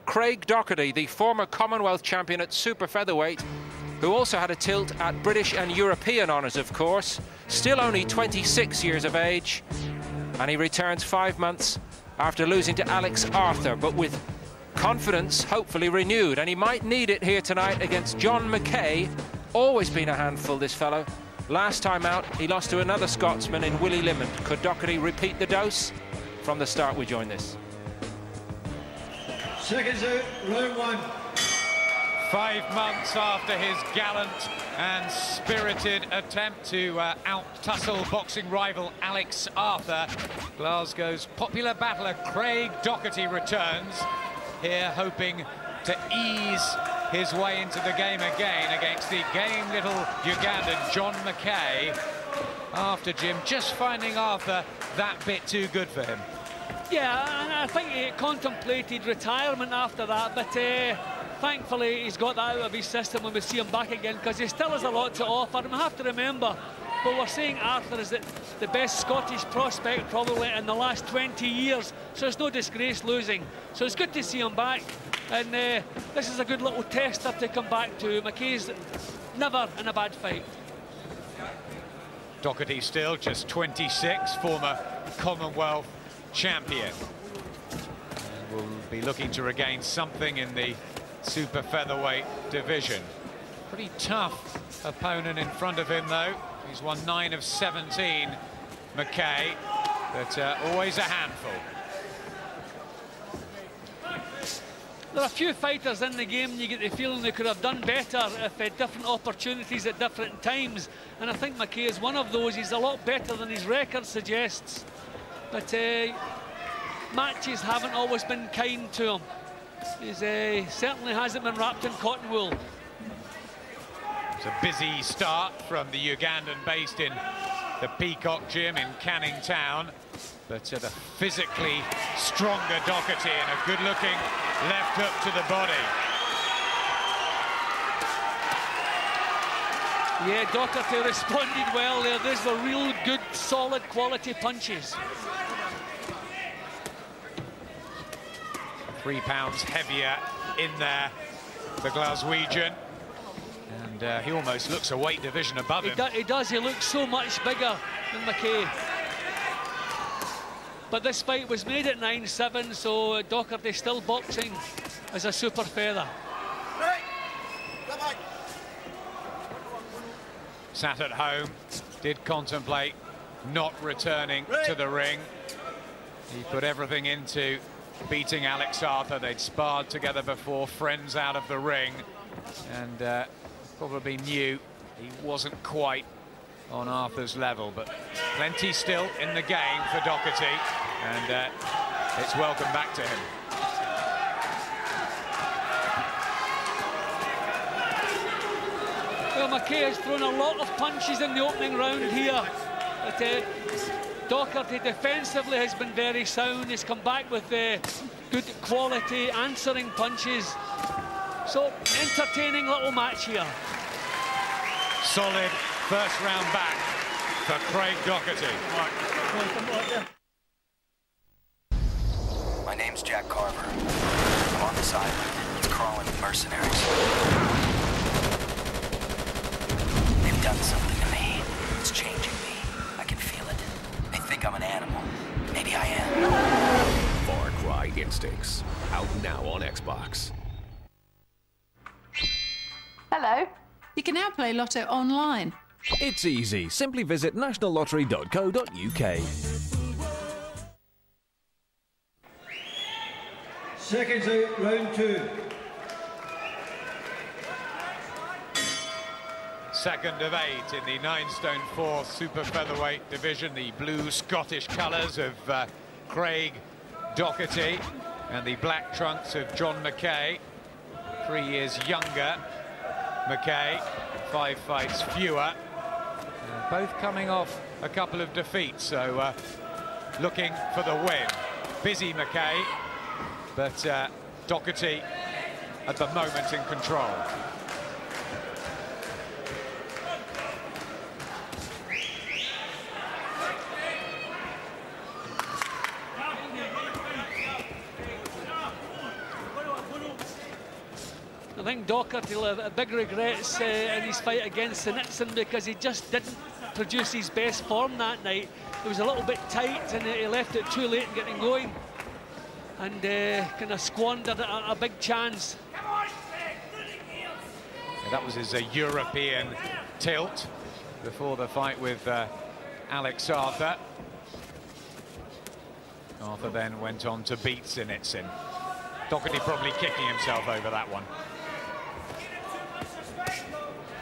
Craig Docherty, the former Commonwealth champion at super featherweight, who also had a tilt at British and European honours, of course, still only 26 years of age, and he returns 5 months after losing to Alex Arthur, but with confidence hopefully renewed, and he might need it here tonight against John Mackay. Always been a handful, this fellow. Last time out, he lost to another Scotsman in Willie Limond. Could Docherty repeat the dose? From the start, we join this. Seconds out, round one. 5 months after his gallant and spirited attempt to out-tussle boxing rival Alex Arthur, Glasgow's popular battler Craig Docherty returns, here hoping to ease his way into the game again against the game little Ugandan John Mackay, after Jim just finding Arthur that bit too good for him. Yeah, and I think he contemplated retirement after that, but thankfully he's got that out of his system when we see him back again, because he still has a lot to offer. And we have to remember, what we're saying Arthur is that the best Scottish prospect probably in the last 20 years, so it's no disgrace losing. So it's good to see him back, and this is a good little tester to come back to. Mackay's never in a bad fight. Docherty still just 26, former Commonwealth champion. And will be looking to regain something in the super featherweight division. Pretty tough opponent in front of him, though. He's won 9 of 17, Mackay, but always a handful. There are a few fighters in the game, and you get the feeling they could have done better if different opportunities at different times. And I think Mackay is one of those. He's a lot better than his record suggests. But matches haven't always been kind to him. He certainly hasn't been wrapped in cotton wool. It's a busy start from the Ugandan based in the Peacock Gym in Canning Town. But the physically stronger Docherty and a good-looking left hook to the body. Yeah, Docherty responded well there. These were real good, solid quality punches. 3 pounds heavier in there, the Glaswegian. And he almost looks a weight division above him. He does. He looks so much bigger than Mackay. But this fight was made at 9-7, so Docherty still boxing as a super feather. Sat at home, did contemplate not returning to the ring. He put everything into beating Alex Arthur. They'd sparred together before, friends out of the ring, and probably knew he wasn't quite on Arthur's level, but plenty still in the game for Docherty, and it's welcome back to him. Well, Mackay has thrown a lot of punches in the opening round here, but Docherty defensively has been very sound. He's come back with good quality answering punches. So, entertaining little match here. Solid first round back for Craig Docherty. My name's Jack Carver. I'm on this island, crawling with mercenaries. They've done something to me. It's changing me. I can feel it. They think I'm an animal. Maybe I am. Far Cry Instincts, out now on Xbox. Hello. You can now play Lotto online. It's easy. Simply visit nationallottery.co.uk. Seconds out, round two. Second of 8 in the 9-stone-4 super featherweight division. The blue Scottish colours of Craig Docherty and the black trunks of John Mackay. 3 years younger Mackay, 5 fights fewer. Both coming off a couple of defeats, so looking for the win. Busy Mackay, but Docherty at the moment in control. I think Docherty will have big regrets in his fight against Sinitson, because he just didn't produce his best form that night. It was a little bit tight and he left it too late in getting going, and kind of squandered a big chance. Yeah, that was his European tilt before the fight with Alex Arthur. Arthur then went on to beat Sinitson. Docherty probably kicking himself over that one.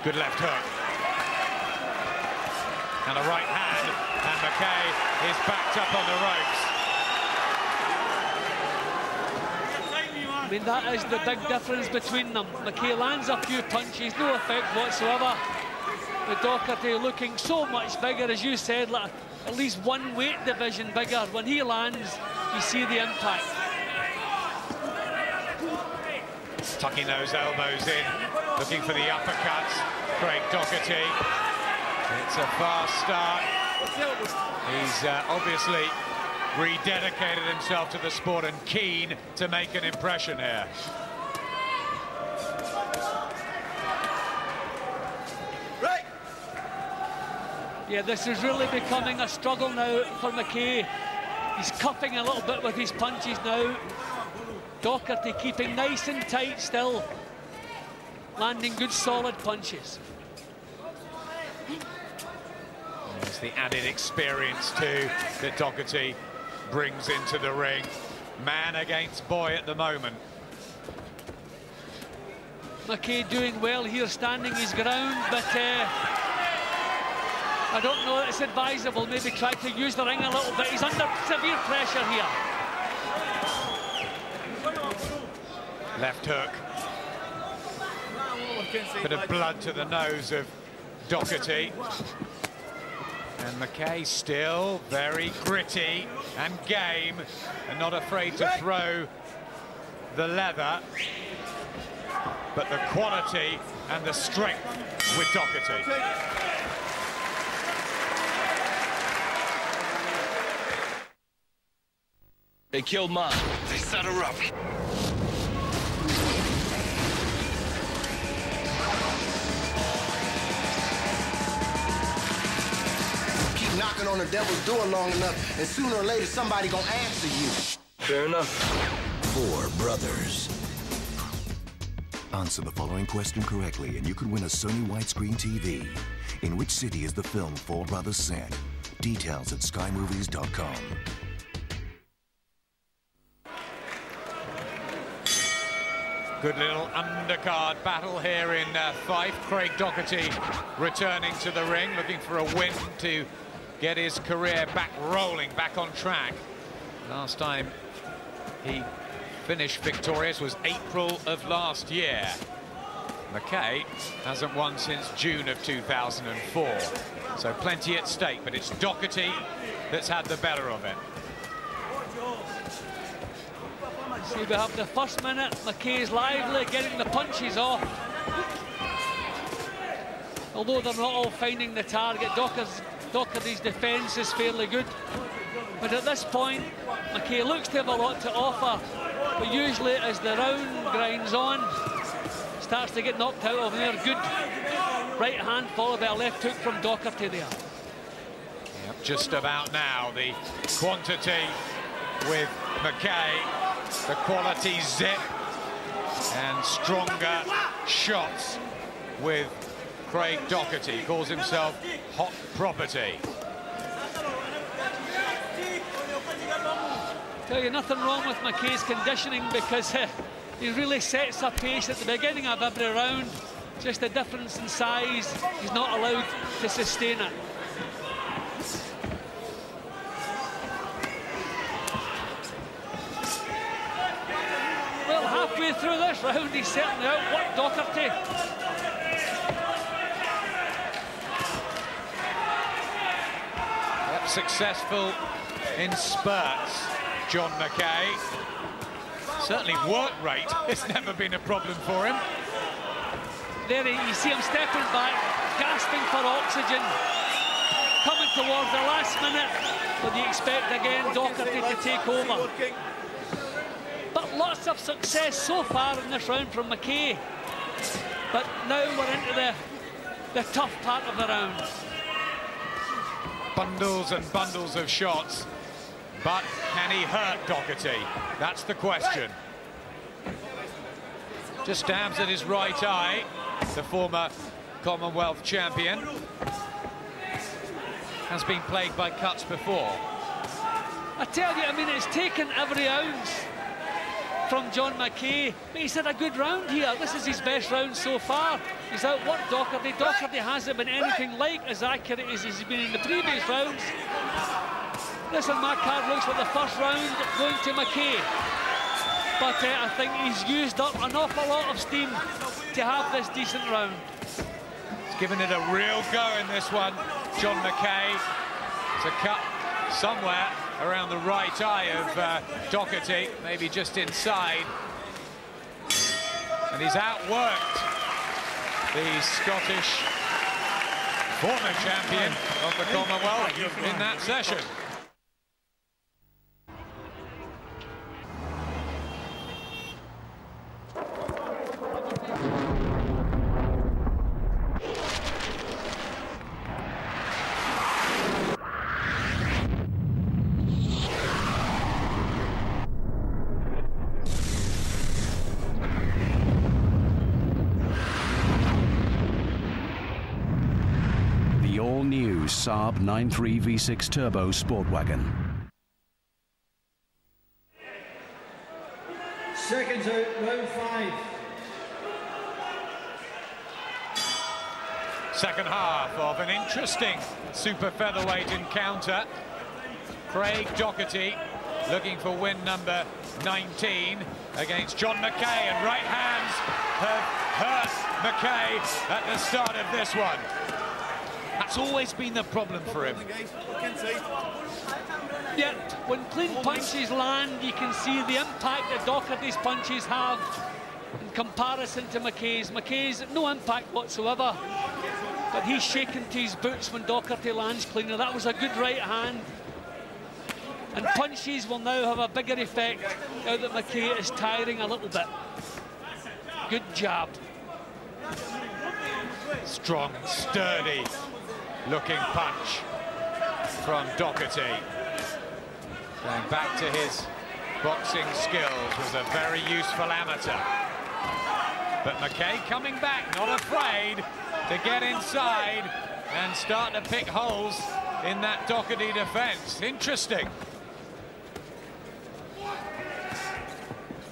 Good left hook. And a right hand, and Mackay is backed up on the ropes. I mean, that is the big difference between them. Mackay lands a few punches, no effect whatsoever. But Docherty looking so much bigger, as you said, like at least one weight division bigger. When he lands, you see the impact. Tucking those elbows in, looking for the uppercuts. Craig Docherty. It's a fast start. He's obviously rededicated himself to the sport and keen to make an impression here. Right. Yeah, this is really becoming a struggle now for Mackay. He's cuffing a little bit with his punches now. Docherty keeping nice and tight still, landing good solid punches. There's the added experience too that Docherty brings into the ring. Man against boy at the moment. Mackay doing well here, standing his ground, but I don't know, it's advisable maybe try to use the ring a little bit. He's under severe pressure here. Left hook. Bit of blood to the nose of Docherty. And Mackay still very gritty and game, and not afraid to throw the leather. But the quality and the strength with Docherty. They killed mine. They set her up. Keep knocking on the devil's door long enough, and sooner or later somebody gonna answer you. Fair enough. 4 brothers. Answer the following question correctly, and you could win a Sony widescreen TV. In which city is the film 4 Brothers set? Details at skymovies.com. Good little undercard battle here in Fife. Craig Docherty returning to the ring, looking for a win to get his career back rolling, back on track. Last time he finished victorious was April of last year. Mackay hasn't won since June of 2004. So plenty at stake, but it's Docherty that's had the better of it. See, we have the first minute. Mackay's lively, getting the punches off. Although they're not all finding the target, Docherty's defence is fairly good. But at this point, Mackay looks to have a lot to offer. But usually, as the round grinds on, starts to get knocked out of there. Good right hand followed by a left hook from Docherty there. Yep, just about now, the quantity with Mackay. The quality zip and stronger shots with Craig Docherty. He calls himself hot property. Tell you, nothing wrong with Mackay's conditioning, because he really sets a pace at the beginning of every round. Just a difference in size. He's not allowed to sustain it. Halfway through this round, he's certainly outworked Docherty. Yep, successful in spurts, John Mackay. Certainly work rate has never been a problem for him. There you see him stepping back, gasping for oxygen, coming towards the last minute, but you expect again Docherty to take over. But lots of success so far in this round from Mackay. But now we're into the tough part of the round. Bundles and bundles of shots, but can he hurt Docherty? That's the question. Just stabs at his right eye, the former Commonwealth champion. Has been plagued by cuts before. I tell you, I mean, it's taken every ounce from John Mackay, but he's had a good round here. This is his best round so far. He's outworked Docherty. Docherty hasn't been anything like as accurate as he's been in the previous rounds. Listen, my card looks like the first round going to Mackay. But I think he's used up an awful lot of steam to have this decent round. He's given it a real go in this one, John Mackay. It's a cut somewhere around the right eye of Docherty, maybe just inside. And he's outworked the Scottish former champion of the Commonwealth in that session. All-new Saab 9.3 V6 Turbo Sport Wagon. Seconds out, round 5. Second half of an interesting super featherweight encounter. Craig Docherty looking for win number 19 against John Mackay, and right hands have hurt Mackay at the start of this one. That's always been the problem for him. Yeah, when clean punches land, you can see the impact that Docherty's punches have in comparison to Mackay's. Mackay's no impact whatsoever, but he's shaken to his boots when Docherty lands cleaner. That was a good right hand. And punches will now have a bigger effect now that Mackay is tiring a little bit. Good jab. Strong, sturdy looking punch from Docherty. Going back to his boxing skills, was a very useful amateur. But Mackay coming back, not afraid to get inside and start to pick holes in that Docherty defense. Interesting.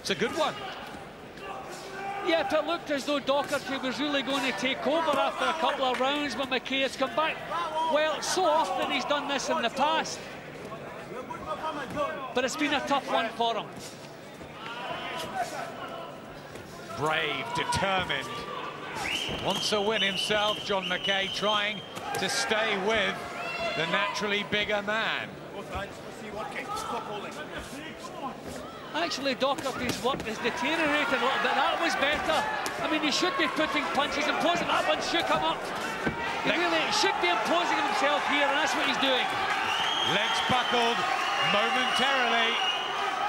It's a good one. Yeah, it looked as though Docherty was really going to take over after a couple of rounds, but Mackay has come back. Well, so often he's done this in the past, but it's been a tough one for him. Brave, determined, wants a win himself. John Mackay trying to stay with the naturally bigger man. Actually, Docherty's work has deteriorated a little bit. That was better. I mean, he should be putting punches, imposing. That one should come up. He really should be imposing himself here, and that's what he's doing. Legs buckled momentarily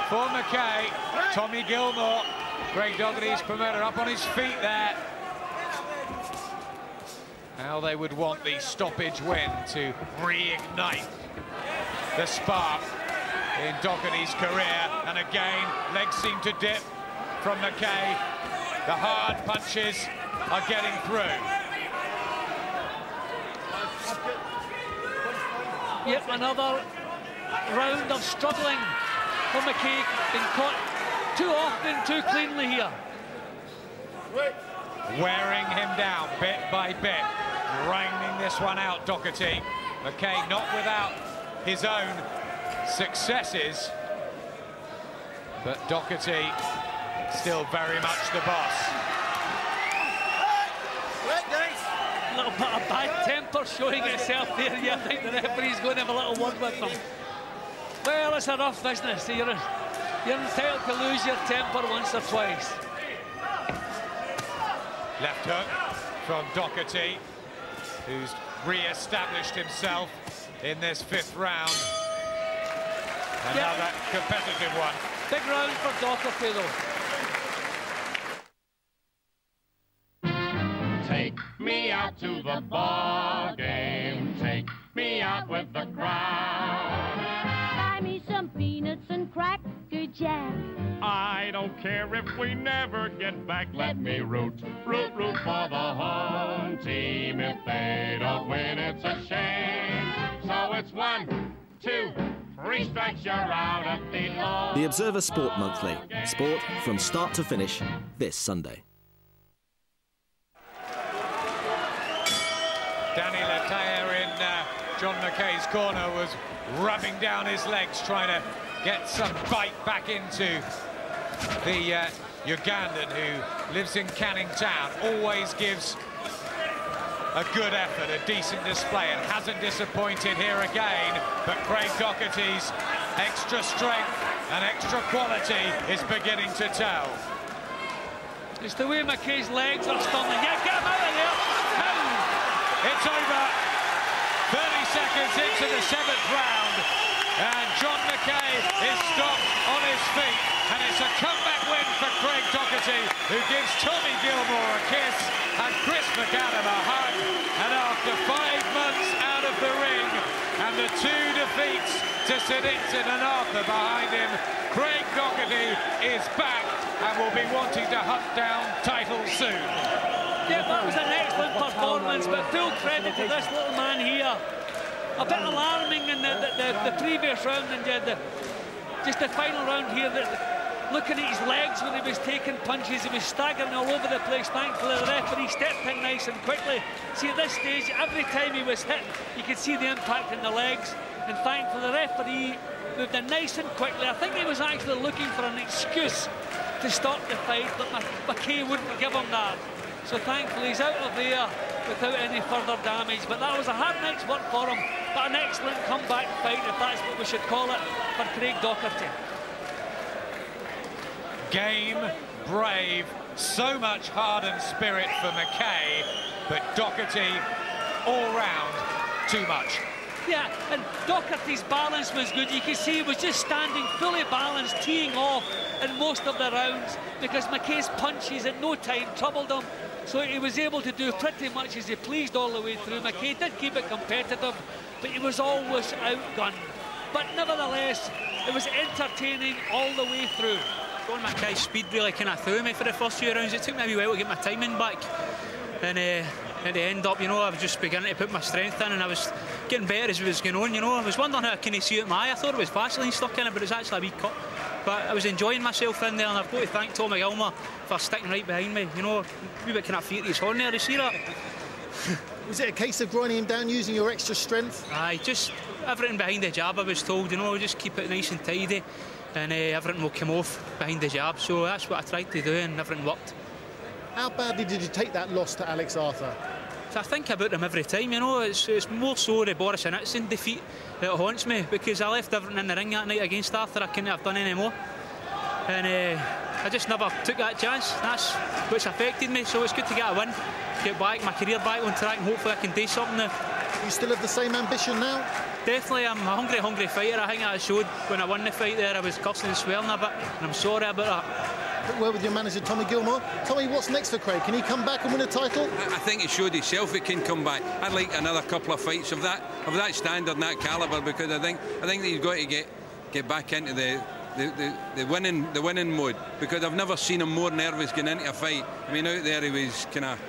for Mackay. Tommy Gilmore, Craig Docherty's promoter, up on his feet there. How they would want the stoppage win to reignite the spark in Docherty's career, and again legs seem to dip from Mackay. The hard punches are getting through. Yep, another round of struggling for Mackay, being caught too often, too cleanly here. Wearing him down bit by bit, grinding this one out, Docherty. Mackay not without his own successes, but Docherty still very much the boss. A little bit of bad temper showing itself there. Yeah, I think the referee's going to have a little word with them. Well, it's a rough business. You're entitled to lose your temper once or twice. Left hook from Docherty, who's re-established himself in this fifth round. Another competitive one. Big round for Docherty, though. Take me out to the ball game. Take me out with the crowd. Buy me some peanuts and cracker jack. I don't care if we never get back. Let me root for the home team. If they don't win, it's a shame. So it's 1, 2, 3 strikes, you're out at the law. The Observer Sport Monthly. Sport from start to finish this Sunday. Danny Lataya in John Mackay's corner was rubbing down his legs, trying to get some bite back into the Ugandan, who lives in Canning Town. Always gives a good effort, a decent display, and hasn't disappointed here again. But Craig Docherty's extra strength and extra quality is beginning to tell. It's the way Mackay's legs are stumbling. Yeah, get him out of there! It's over. 30 seconds into the 7th round, and John Mackay is stopped on his feet, and it's a comeback win for Craig Docherty, who gives Tommy Gilmore a kiss and Chris McAdam a hug. And after 5 months out of the ring and the 2 defeats to Sinitsin and Arthur behind him, Craig Docherty is back and will be wanting to hunt down titles soon. Yeah, that was an excellent performance, but full credit to this little man here. A bit alarming in the previous round, and just the final round here, looking at his legs when he was taking punches, he was staggering all over the place. Thankfully, the referee stepped in nice and quickly. See, at this stage, every time he was hit, you could see the impact in the legs, and thankfully, the referee moved in nice and quickly. I think he was actually looking for an excuse to stop the fight, but Mackay wouldn't give him that. So thankfully he's out of there without any further damage. But that was a hard night's work for him, but an excellent comeback fight, if that's what we should call it, for Craig Docherty. Game, brave, so much heart and spirit for Mackay, but Docherty all round too much. Yeah, and Docherty's balance was good. You can see he was just standing fully balanced, teeing off in most of the rounds, because Mackay's punches at no time troubled him. So he was able to do pretty much as he pleased all the way through. Mackay did keep it competitive, but he was always outgunned. But nevertheless, it was entertaining all the way through. John Mackay's speed really kind of threw me for the first few rounds. It took me a wee while to get my timing back. And at the end up, I was just beginning to put my strength in, and I was getting better as it was going on, I was wondering how I couldn't see it in my eye. I thought it was Vaseline stuck in it, but it was actually a wee cut. But I was enjoying myself in there, and I've got to thank Tommy Gilmore for sticking right behind me. A wee bit kind of feet his horn there, you see that? Was it a case of grinding him down using your extra strength? Aye, just everything behind the jab, I was told, just keep it nice and tidy, and everything will come off behind the jab. So that's what I tried to do, and everything worked. How badly did you take that loss to Alex Arthur? I think about him every time, it's more so the Boris Sinitsin defeat that haunts me, because I left everything in the ring that night against Arthur. I couldn't have done any more, and I just never took that chance. That's what's affected me, so it's good to get a win, get back my career back on track, and hopefully I can do something now. You still have the same ambition now? Definitely, I'm a hungry fighter. I think I showed when I won the fight there. I was cursing and swearing a bit, and I'm sorry about that. Well, with your manager Tommy Gilmore. Tommy, what's next for Craig? Can he come back and win a title? I think he showed himself he can come back. I'd like another couple of fights of that standard and that calibre, because I think that he's got to get back into the winning mode, because I've never seen him more nervous going into a fight. I mean, out there he was kind of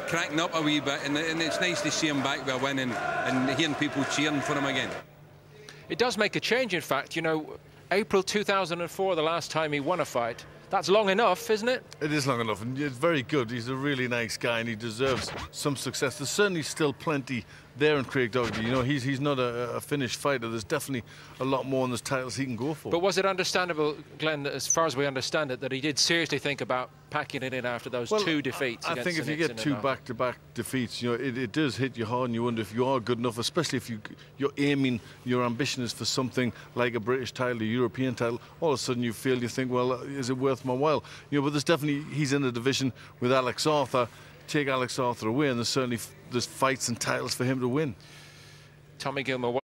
cracking up a wee bit, and it's nice to see him back with a win and hearing people cheering for him again. It does make a change, in fact. April 2004, the last time he won a fight. That's long enough, isn't it? It is long enough, and it's very good. He's a really nice guy, and he deserves some success. There's certainly still plenty there in Craig Docherty. He's not a finished fighter. There's definitely a lot more in those titles he can go for. But was it understandable, Glenn, as far as we understand it, that he did seriously think about packing it in after those 2 defeats? I think if you get 2 back-to-back defeats, it does hit you hard, and you wonder if you are good enough, especially if you're aiming, your ambition is for something like a British title, a European title. All of a sudden you think, well, is it worth my while? But there's definitely, he's in a division with Alex Arthur. Take Alex Arthur away, and there's fights and titles for him to win. Tommy Gilmore